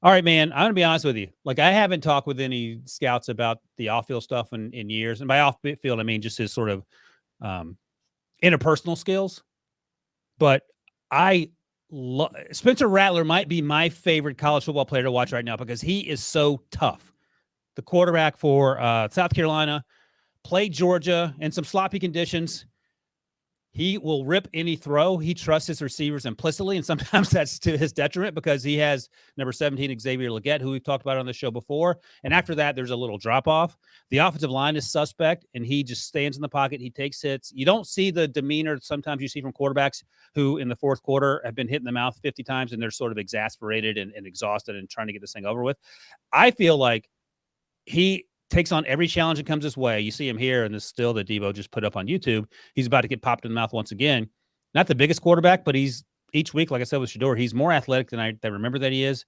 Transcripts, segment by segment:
All right, man. I'm gonna be honest with you. Like, I haven't talked with any scouts about the off-field stuff in years, and by off-field I mean just his sort of um, interpersonal skills. But I Spencer Rattler might be my favorite college football player to watch right now because he is so tough. The quarterback for South Carolina played Georgia in some sloppy conditions. He will rip any throw. He trusts his receivers implicitly, and sometimes that's to his detriment because he has number 17, Xavier Legette, who we've talked about on the show before. And after that, there's a little drop-off. The offensive line is suspect, and he just stands in the pocket. He takes hits. You don't see the demeanor sometimes you see from quarterbacks who in the fourth quarter have been hit in the mouth 50 times, and they're sort of exasperated and exhausted and trying to get this thing over with. I feel like he takes on every challenge that comes his way. You see him here in this still that Devo just put up on YouTube. He's about to get popped in the mouth once again. Not the biggest quarterback, but he's each week, like I said with Shedeur, he's more athletic than I remember that he is.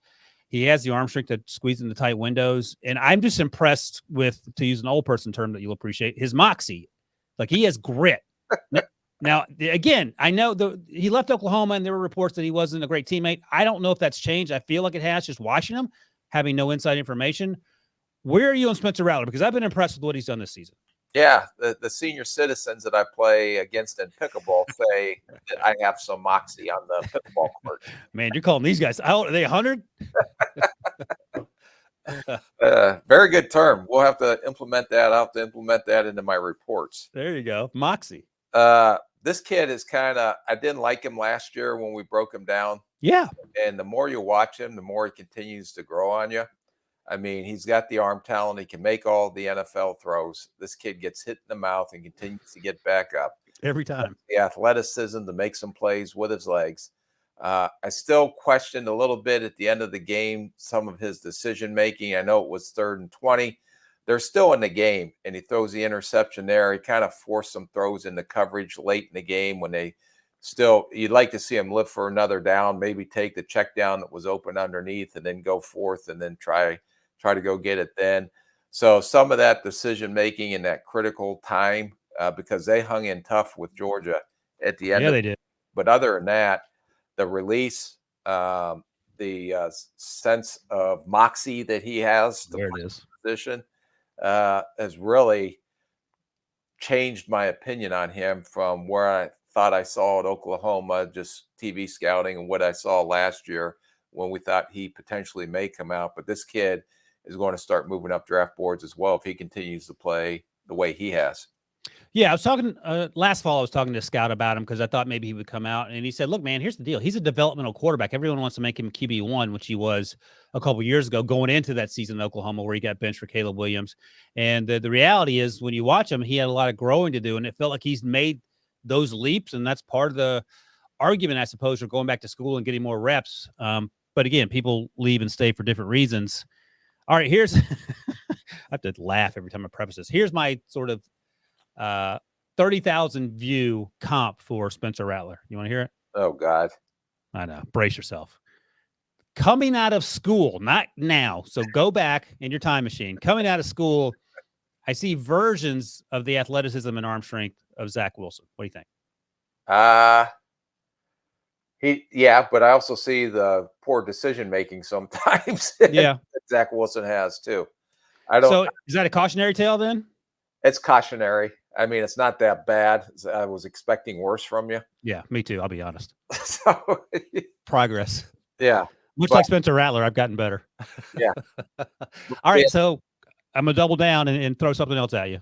He has the arm strength to squeeze in the tight windows. And I'm just impressed with, to use an old person term that you'll appreciate, his moxie. Like, he has grit. Now, again, I know he left Oklahoma and there were reports that he wasn't a great teammate. I don't know if that's changed. I feel like it has, just watching him, having no inside information. Where are you on Spencer Rattler? Because I've been impressed with what he's done this season. Yeah, the senior citizens that I play against in pickleball say that I have some moxie on the pickleball court. Man, you're calling these guys out. Are they 100? Very good term. We'll have to implement that. I'll have to implement that into my reports. There you go. Moxie. This kid is I didn't like him last year when we broke him down. Yeah. And the more you watch him, the more he continues to grow on you. I mean, he's got the arm talent. He can make all the NFL throws. This kid gets hit in the mouth and continues to get back up. Every time. The athleticism to make some plays with his legs. I still questioned a little bit at the end of the game some of his decision-making. I know it was 3rd and 20. They're still in the game, and he throws the interception there. He kind of forced some throws into coverage late in the game when you'd like to see him live for another down, maybe take the check down that was open underneath and then go forth and then try to go get it then. So some of that decision-making in that critical time, because they hung in tough with Georgia at the end. Yeah, they did. But other than that, the release, the sense of moxie that he has to there it is. Position has really changed my opinion on him from where I thought I saw at Oklahoma, just TV scouting, and what I saw last year when we thought he potentially may come out. But this kid is going to start moving up draft boards as well if he continues to play the way he has. Yeah, I was talking last fall. I was talking to a scout about him because I thought maybe he would come out, and he said, "Look, man, here's the deal. He's a developmental quarterback. Everyone wants to make him QB1, which he was a couple of years ago, going into that season in Oklahoma where he got benched for Caleb Williams. And the reality is, when you watch him, he had a lot of growing to do, and it felt like he's made those leaps, and that's part of the argument, I suppose, for going back to school and getting more reps. But again, people leave and stay for different reasons. All right, here's I have to laugh every time I preface this. Here's my sort of 30,000 view comp for Spencer Rattler. You want to hear it? Oh, God. I know. Brace yourself. Coming out of school, not now. So go back in your time machine. Coming out of school, I see versions of the athleticism and arm strength of Zach Wilson. What do you think? But I also see the poor decision making sometimes. Yeah. Zach Wilson has too. So is that a cautionary tale then? It's cautionary. I mean, it's not that bad. I was expecting worse from you. Yeah, me too. I'll be honest. So, progress. Yeah. Much like Spencer Rattler, I've gotten better. Yeah. All right. So I'm going to double down and throw something else at you.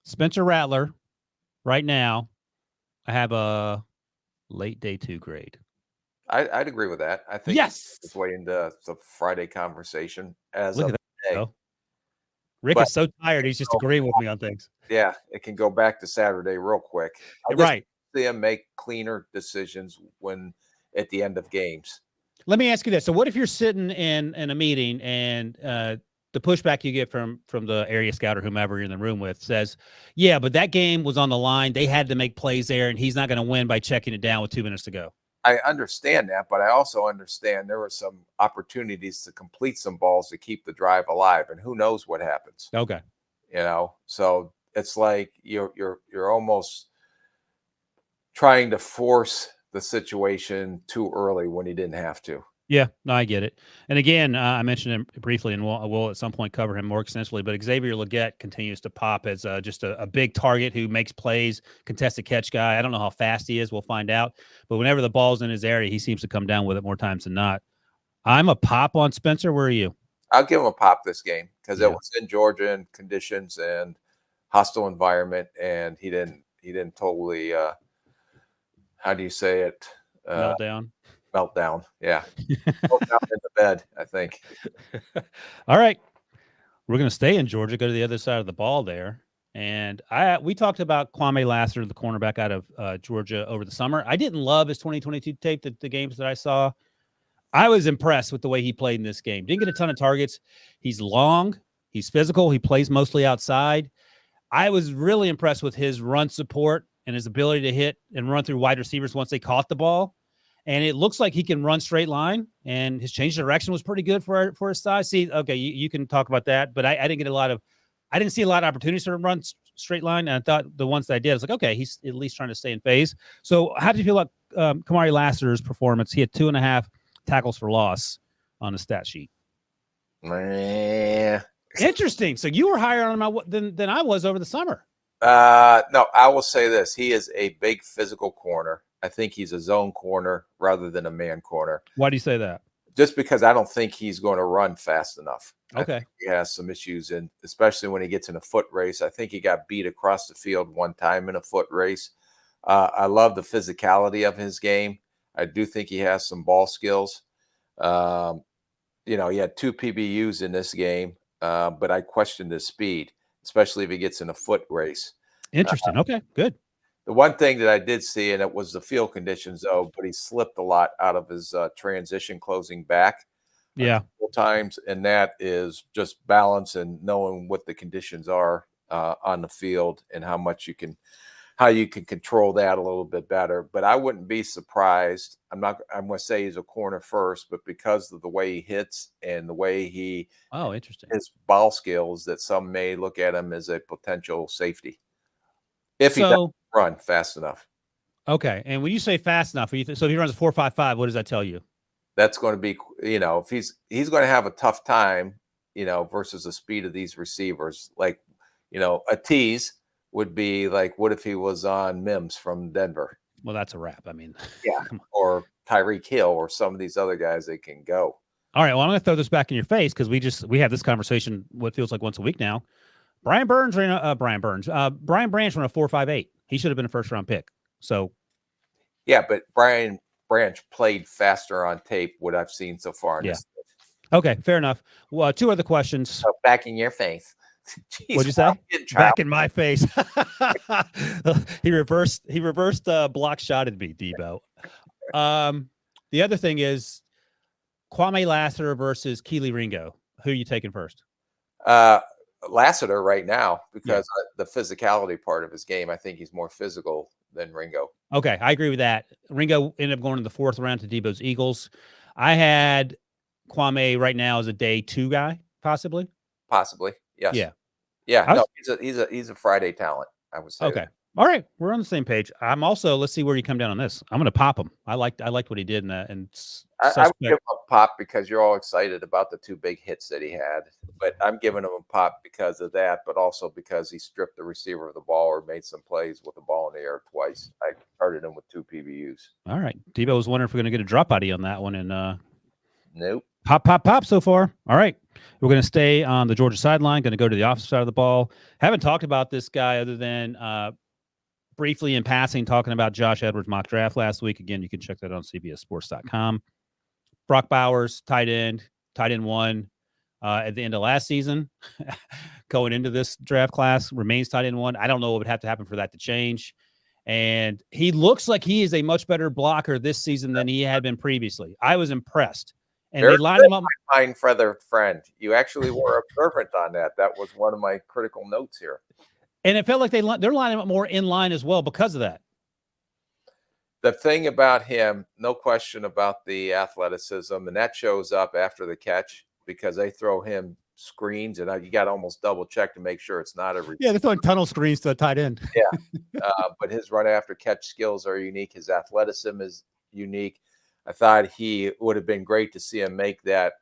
Spencer Rattler, right now, I have a late day 2 grade. I'd agree with that. I think it's way into the Friday conversation as Look of at that, today. Rick is so tired. He's just agreeing with me on things. Yeah, it can go back to Saturday real quick. Right. See him make cleaner decisions at the end of games. Let me ask you this. So what if you're sitting in a meeting and the pushback you get from the area scout or whomever you're in the room with says, yeah, but that game was on the line. They had to make plays there, and he's not going to win by checking it down with 2 minutes to go. I understand that, but I also understand there were some opportunities to complete some balls to keep the drive alive, and who knows what happens. Okay. So it's like you're almost trying to force the situation too early when you didn't have to. Yeah, no, I get it. And again, I mentioned him briefly, and we'll at some point cover him more extensively. But Xavier Legette continues to pop as just a big target who makes plays, contested catch guy. I don't know how fast he is. We'll find out. But whenever the ball's in his area, he seems to come down with it more times than not. I'm a pop on Spencer. Where are you? I'll give him a pop this game because it Yeah. was in Georgia and conditions and hostile environment, and he didn't totally how do you say it Meltdown. meltdown. Yeah, meltdown in the bed. I think. All right. We're going to stay in Georgia, go to the other side of the ball there. And we talked about Kwame Lassiter, the cornerback out of Georgia over the summer. I didn't love his 2022 tape, the games that I saw. I was impressed with the way he played in this game. Didn't get a ton of targets. He's long. He's physical. He plays mostly outside. I was really impressed with his run support and his ability to hit and run through wide receivers once they caught the ball. And it looks like he can run straight line, and his change of direction was pretty good for his size. See, okay, you can talk about that, but I didn't see a lot of opportunities to run straight line. And I thought the ones that I did, I was like, okay, he's at least trying to stay in phase. So how did you feel about Kamari Lassiter's performance? He had 2.5 tackles for loss on the stat sheet. Interesting. So you were higher on him than I was over the summer. No, I will say this: he is a big physical corner. I think he's a zone corner rather than a man corner. Why do you say that? Just because I don't think he's going to run fast enough. Okay. He has some issues, and especially when he gets in a foot race. I think he got beat across the field one time in a foot race. I love the physicality of his game. I do think he has some ball skills. He had 2 PBUs in this game, but I questioned his speed, especially if he gets in a foot race. Interesting. Okay, good. The one thing that I did see, and it was the field conditions, though, but he slipped a lot out of his transition closing back. Yeah. Times, and that is just balance and knowing what the conditions are on the field and how you can control that a little bit better. But I wouldn't be surprised. I'm going to say he's a corner first, but because of the way he hits and the way interesting, his ball skills, that some may look at him as a potential safety if he doesn't run fast enough. Okay, and when you say fast enough, so if he runs a 4.55, what does that tell you? That's going to be, if he's going to have a tough time, versus the speed of these receivers. Like, a tease would be like, what if he was on Mims from Denver? Well, that's a wrap. I mean, yeah, or Tyreek Hill or some of these other guys that can go. All right, well, I'm going to throw this back in your face because we have this conversation what feels like once a week now. Brian Branch ran a 4.58. He should have been a first-round pick. So, yeah, but Brian Branch played faster on tape. What I've seen so far. In this. Okay, fair enough. Well, 2 other questions. So back in your face. Jeez, what'd you say? Back in my face. he reversed block shotted me, Debo. The other thing is Kwame Lassiter versus Keely Ringo. Who are you taking first? Lassiter right now because the physicality part of his game. I think he's more physical than Ringo. Okay, I agree with that. Ringo ended up going in the 4th round to Debo's Eagles. I had Kwame right now as a day 2 guy, possibly. Yes. Yeah. No, he's a Friday talent, I would say. Okay. All right, we're on the same page. I'm also. Let's see where you come down on this. I'm going to pop him. I liked what he did, I would give him a pop because you're all excited about the 2 big hits that he had. But I'm giving him a pop because of that, but also because he stripped the receiver of the ball or made some plays with the ball in the air twice. I started him with 2 PBUs. All right, Debo was wondering if we're going to get a drop ID on that one, and nope. Pop so far. All right, we're going to stay on the Georgia sideline. Going to go to the offensive side of the ball. Haven't talked about this guy other than briefly in passing, talking about Josh Edwards' mock draft last week. Again, you can check that on cbssports.com. Brock Bowers, tight end 1 at the end of last season. Going into this draft class, remains tight end 1. I don't know what would have to happen for that to change. And he looks like he is a much better blocker this season than he had been previously. I was impressed. And they lined him up. My fine feather friend. You actually were observant on that. That was one of my critical notes here. And it felt like they're lining up more in line as well because of that. The thing about him, no question about the athleticism, and that shows up after the catch because they throw him screens, and you got to almost double check to make sure it's not a receiver. Yeah, they're throwing tunnel screens to the tight end. Yeah, but his run after catch skills are unique. His athleticism is unique. I thought he would have been great to see him make that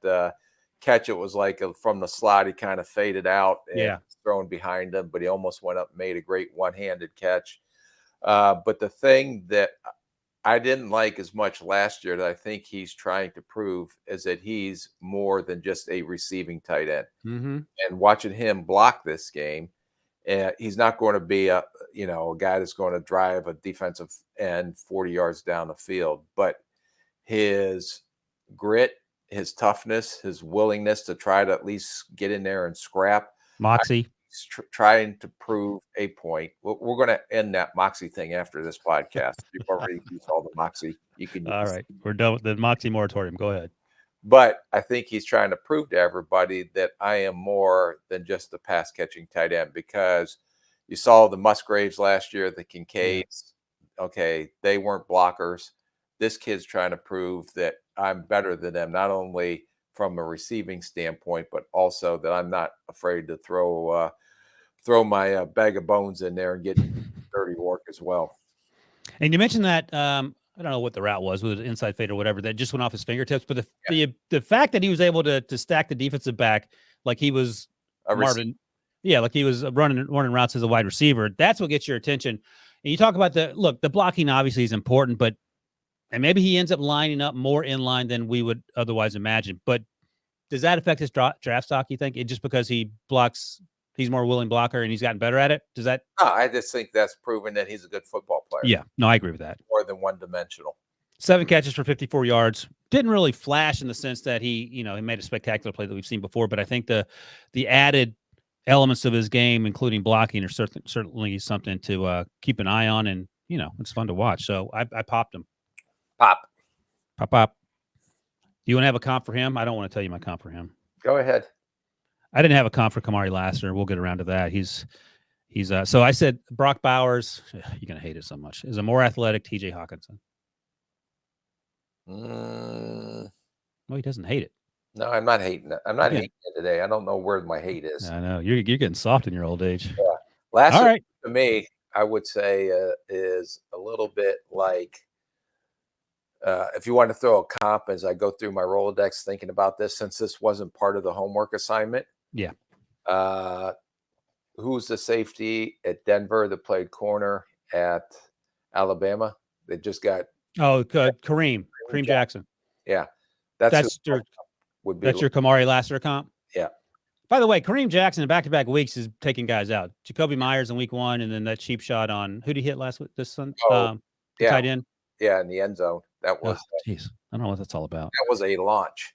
catch. It was like from the slot, he kind of faded out and Yeah. thrown behind him, but he almost went up and made a great one-handed catch. But the thing that I didn't like as much last year that I think he's trying to prove is that he's more than just a receiving tight end. Mm-hmm. And watching him block this game, he's not going to be a guy that's going to drive a defensive end 40 yards down the field, but his grit, his toughness, his willingness to try to at least get in there and scrap. Moxie. He's trying to prove a point. We're going to end that Moxie thing after this podcast. You've already used all the Moxie you can use. All right. We're done with the Moxie moratorium. Go ahead. But I think he's trying to prove to everybody that I am more than just a pass catching tight end, because you saw the Musgraves last year, the Kincaids. Okay, they weren't blockers. This kid's trying to prove that I'm better than them, not only from a receiving standpoint, but also that I'm not afraid to throw my bag of bones in there and get dirty work as well. And you mentioned that I don't know what the route was it inside fade or whatever, that just went off his fingertips. But the fact that he was able to stack the defensive back like he was Marvin, like he was running routes as a wide receiver, that's what gets your attention. And you talk about the blocking obviously is important, but and maybe he ends up lining up more in line than we would otherwise imagine. But does that affect his draft stock, you think? Just because he blocks, he's more willing blocker and he's gotten better at it? Does that? No, I just think that's proven that he's a good football player. Yeah, no, I agree with that. More than one-dimensional. 7 catches for 54 yards. Didn't really flash in the sense that he made a spectacular play that we've seen before. But I think the added elements of his game, including blocking, are certainly something to keep an eye on. And, it's fun to watch. So I popped him. Pop. Do you want to have a comp for him? I don't want to tell you my comp for him. Go ahead. I didn't have a comp for Kamari Lassiter. We'll get around to that. He's so I said Brock Bowers. You're gonna hate it so much. Is a more athletic TJ Hawkinson. Well, he doesn't hate it. No, I'm not hating it. I'm not hating it today. I don't know where my hate is. I know you're getting soft in your old age. Yeah. Lassiter, all right. To me, I would say is a little bit like. If you want to throw a comp as I go through my Rolodex thinking about this, since this wasn't part of the homework assignment. Yeah. Who's the safety at Denver that played corner at Alabama? They just got Kareem Jackson. Yeah. That's your Kamari Lassiter comp? Yeah. By the way, Kareem Jackson in back-to-back weeks is taking guys out. Jacoby Myers in week 1, and then that cheap shot on who did he hit last week? Tight end. Yeah, in the end zone. That was. Jeez, I don't know what that's all about. That was a launch.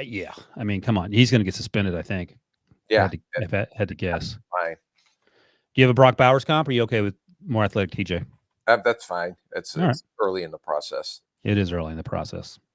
Yeah, I mean, come on, he's going to get suspended. I think. Yeah, had to guess. Fine. Do you have a Brock Bowers comp? Or are you okay with more athletic TJ? That's fine. It's early in the process. It is early in the process.